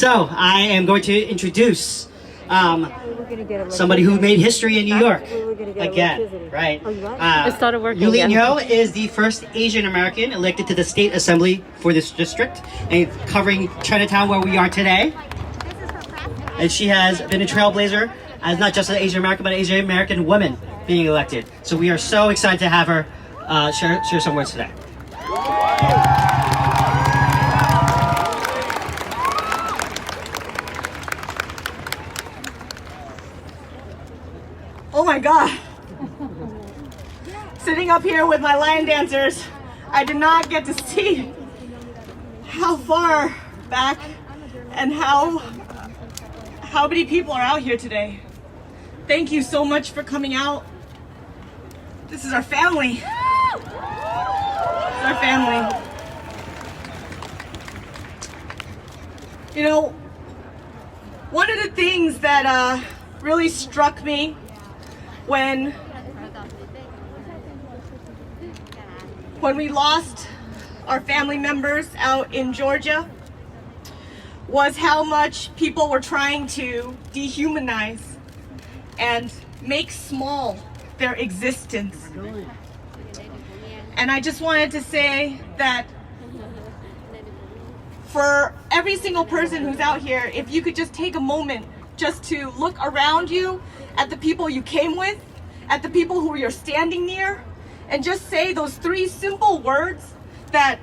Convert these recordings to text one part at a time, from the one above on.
So I am going to introduce somebody who made history in New York again, right? It started working Niou is the first Asian American elected to the state assembly for this district, and covering Chinatown where we are today. And she has been a trailblazer as not just an Asian American, but an Asian American woman being elected. So we are so excited to have her share some words today. Oh my God. Sitting up here with my line dancers, I did not get to see how far back and how many people are out here today. Thank you so much for coming out. This is our family. This is our family. You know, one of the things that really struck me when we lost our family members out in Georgia was how much people were trying to dehumanize and make small their existence. And I just wanted to say that for every single person who's out here, if you could just take a moment just to look around you at the people you came with, at the people who you're standing near, and just say those three simple words that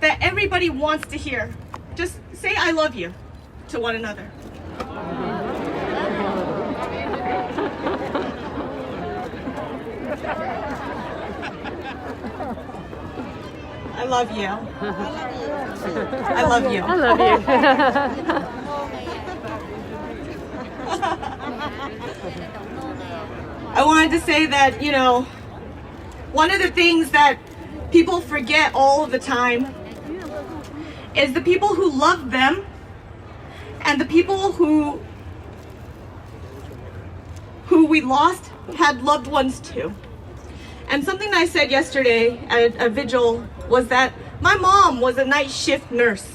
everybody wants to hear. Just say I love you to one another. I love you. I love you. I love you. I wanted to say that, you know, one of the things that people forget all of the time is the people who love them and the people who we lost had loved ones too. And something I said yesterday at a vigil was that my mom was a night shift nurse.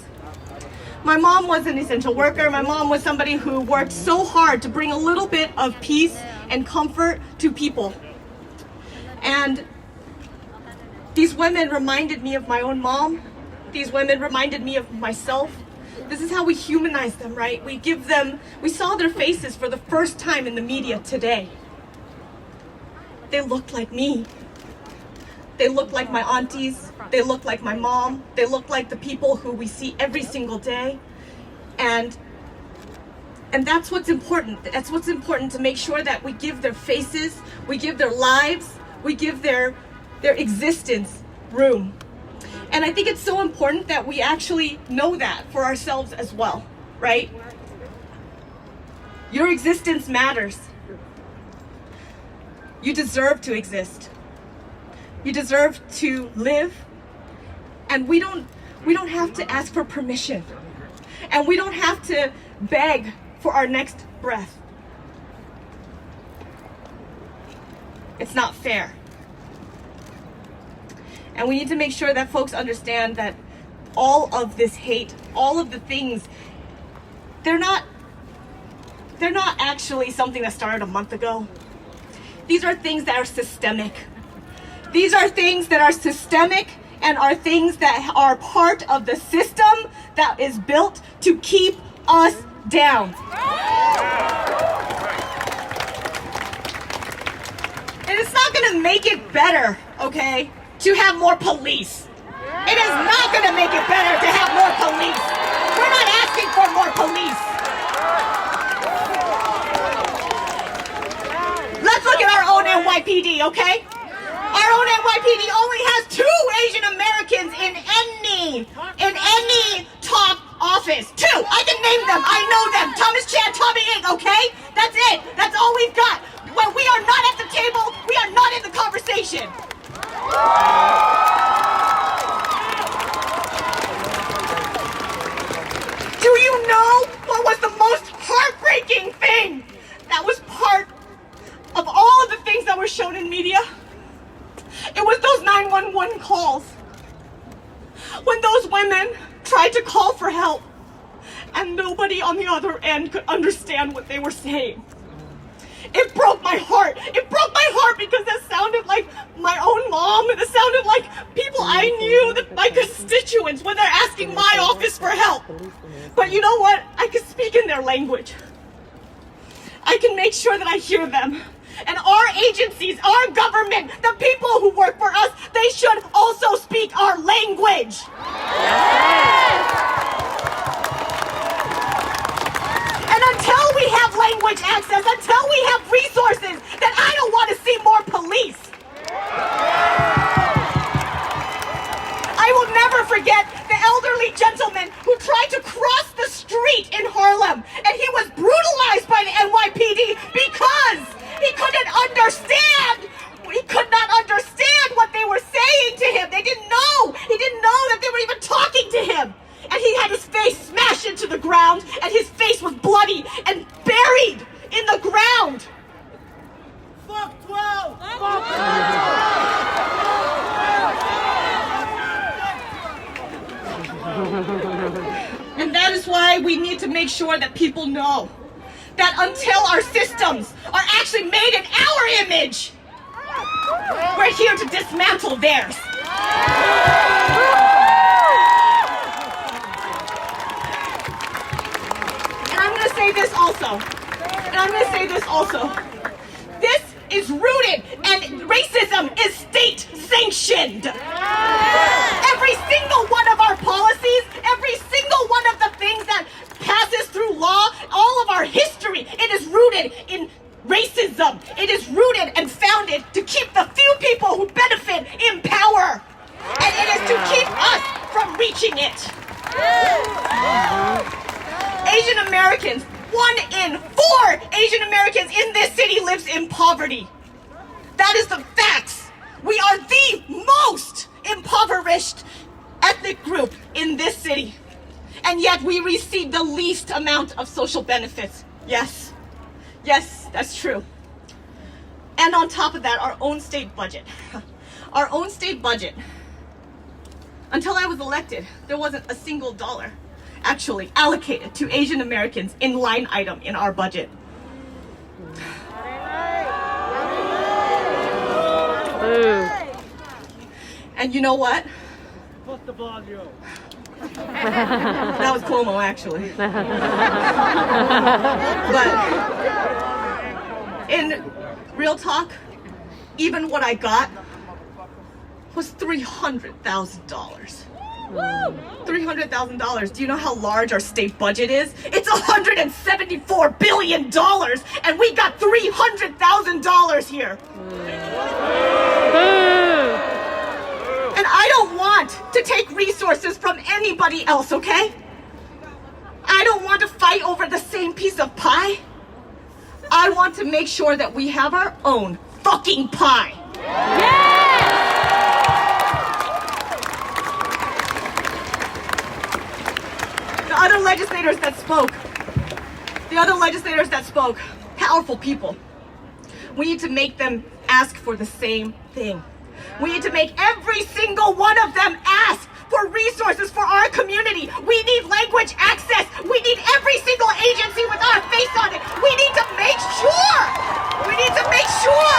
My mom was an essential worker. My mom was somebody who worked so hard to bring a little bit of peace and comfort to people. And these women reminded me of my own mom. These women reminded me of myself. This is how we humanize them, right? We saw their faces for the first time in the media today. They looked like me. They look like my aunties. They look like my mom. They look like the people who we see every single day. And that's what's important. That's what's important, to make sure that we give their faces, we give their lives, we give their existence room. And I think it's so important that we actually know that for ourselves as well, right? Your existence matters. You deserve to exist. You deserve to live, and we don't have to ask for permission, and we don't have to beg for our next breath. It's not fair. And we need to make sure that folks understand that all of this hate, all of the things, they're not actually something that started a month ago. These are things that are systemic. These are things that are systemic and are things that are part of the system that is built to keep us down. And it's not going to make it better, okay, to have more police. It is not going to make it better to have more police. We're not asking for more police. Let's look at our own NYPD, okay? Our own NYPD only has 2 Asian Americans in any top office. 2. I can name them. I know them. Thomas Chan, Tommy Ing, okay? That's it. That's all we've got. When we are not at the table, we are not in the conversation. Do you know what was the most heartbreaking thing that was part of all of the things that were shown in media? It was those 911 calls. When those women tried to call for help and nobody on the other end could understand what they were saying. It broke my heart. It broke my heart because it sounded like my own mom, and it sounded like people I knew, that my constituents, when they're asking my office for help. But you know what? I can speak in their language. I can make sure that I hear them. And our agencies, our government, the people who work for us, they should also speak our language. And until we have language access, until we have resources, then I don't want to see more police. I will never forget the elderly gentleman who tried to cross the street in Harlem, and he was brutalized by the NYPD because he couldn't understand. He could not understand what they were saying to him. They didn't know. He didn't know that they were even talking to him. And he had his face smashed into the ground, and his face was bloody and buried in the ground. Fuck 12! Fuck 12! And that is why we need to make sure that people know that until our systems are actually made in our image, we're here to dismantle theirs. And I'm going to say this also. This is rooted, and racism is state sanctioned. Every single one of our policies, every single one of the things that passes through law, all of our history, it is rooted in racism. It is rooted and founded to keep the few people who benefit in power. And it is to keep us from reaching it. Asian Americans, 1 in 4 Asian Americans in this city lives in poverty. That is the facts. We are the most impoverished ethnic group in this city. And yet we receive the least amount of social benefits. Yes, that's true. And on top of that, our own state budget. Our own state budget. Until I was elected, there wasn't a single dollar actually allocated to Asian Americans in line item in our budget. And you know what? That was Cuomo, actually. But in real talk, even what I got was $300,000. $300,000. Do you know how large our state budget is? It's $174 billion, and we got $300,000 here. And I don't want to take resources from anybody else, okay? I don't want to fight over the same piece of pie. I want to make sure that we have our own fucking pie. The other legislators that spoke, powerful people. We need to make them ask for the same thing. We need to make every single one of them ask for resources for our community. We need language access. We need every single agency with our face on it. We need to make sure. We need to make sure.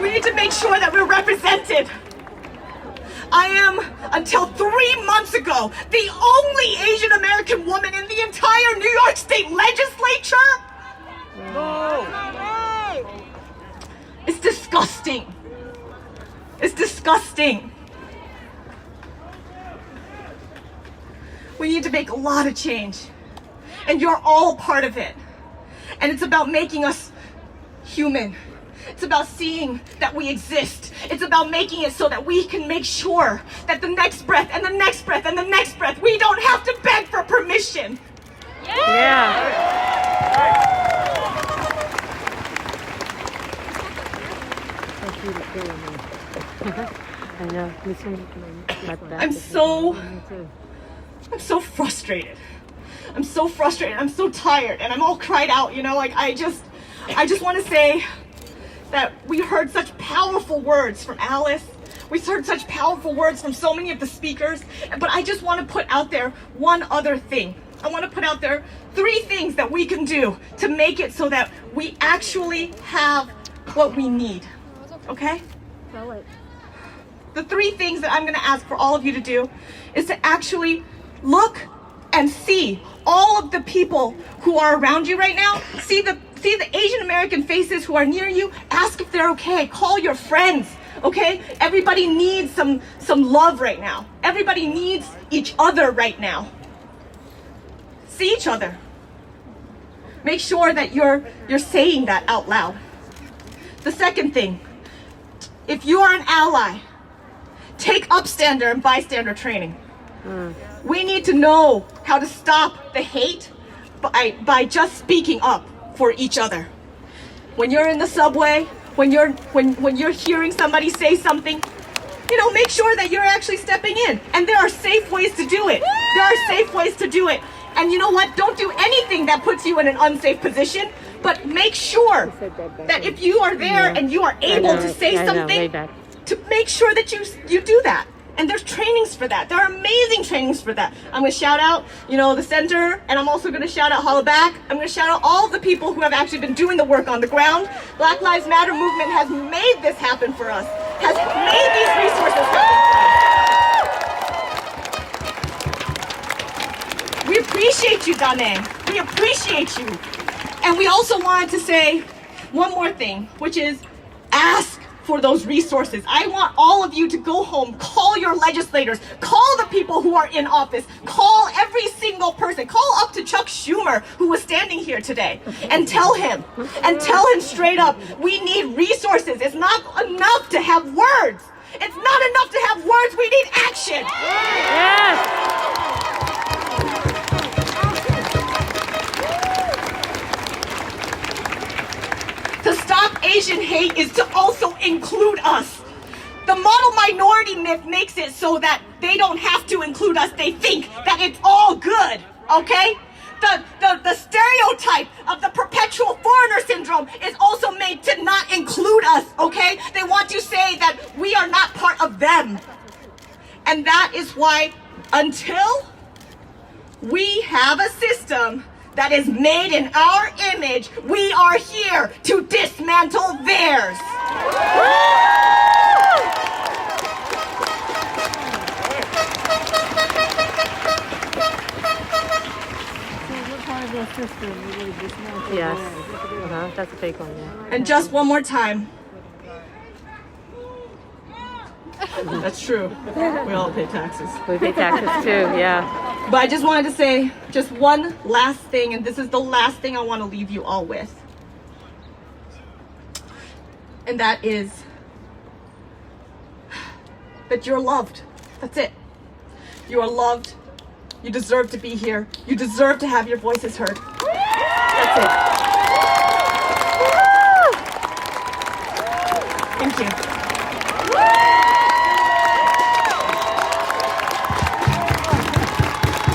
We need to make sure that we're represented. I am, until 3 months ago, the only Asian American woman in the entire New York State legislature. No. It's disgusting. It's disgusting. We need to make a lot of change. And you're all part of it. And it's about making us human. It's about seeing that we exist. It's about making it so that we can make sure that the next breath and the next breath and the next breath, we don't have to beg for permission. I'm so frustrated. I'm so frustrated. I'm so tired, and I'm all cried out, you know, like I just want to say that we heard such powerful words from Alice. We heard such powerful words from so many of the speakers. But I just want to put out there one other thing. I want to put out there 3 things that we can do to make it so that we actually have what we need. Okay? The 3 things that I'm going to ask for all of you to do is to actually look and see all of the people who are around you right now. See the Asian American faces who are near you. Ask if they're okay. Call your friends. Okay? Everybody needs some love right now. Everybody needs each other right now. See each other. Make sure that you're saying that out loud. The second thing, if you are an ally, take upstander and bystander training. We need to know how to stop the hate by just speaking up for each other. When you're in the subway, when you're hearing somebody say something, make sure that you're actually stepping in. And there are safe ways to do it. There are safe ways to do it. And you know what? Don't do anything that puts you in an unsafe position, but make sure that if you are there and you are able to say something, to make sure that you do that. And there's trainings for that. There are amazing trainings for that. I'm going to shout out, the center, and I'm also going to shout out Holla Back. I'm going to shout out all the people who have actually been doing the work on the ground. Black Lives Matter movement has made this happen for us, has made these resources happen for us. We appreciate you, Dane. We appreciate you. And we also wanted to say one more thing, which is ask for those resources. I want all of you to go home, call your legislators, call the people who are in office, call every single person, call up to Chuck Schumer, who was standing here today, and tell him straight up, we need resources. It's not enough to have words. It's not enough to have words. We need action. Yes. To stop Asian hate is to also include us. The model minority myth makes it so that they don't have to include us. They think that it's all good, okay? The stereotype of the perpetual foreigner syndrome is also made to not include us, okay? They want to say that we are not part of them. And that is why until we have a system that is made in our image, we are here to dismantle theirs. Yes. That's a fake one, yeah. And just one more time. That's true. We all pay taxes. We pay taxes too, yeah. But I just wanted to say just one last thing, and this is the last thing I want to leave you all with. And that is that you're loved. That's it. You are loved. You deserve to be here. You deserve to have your voices heard. That's it.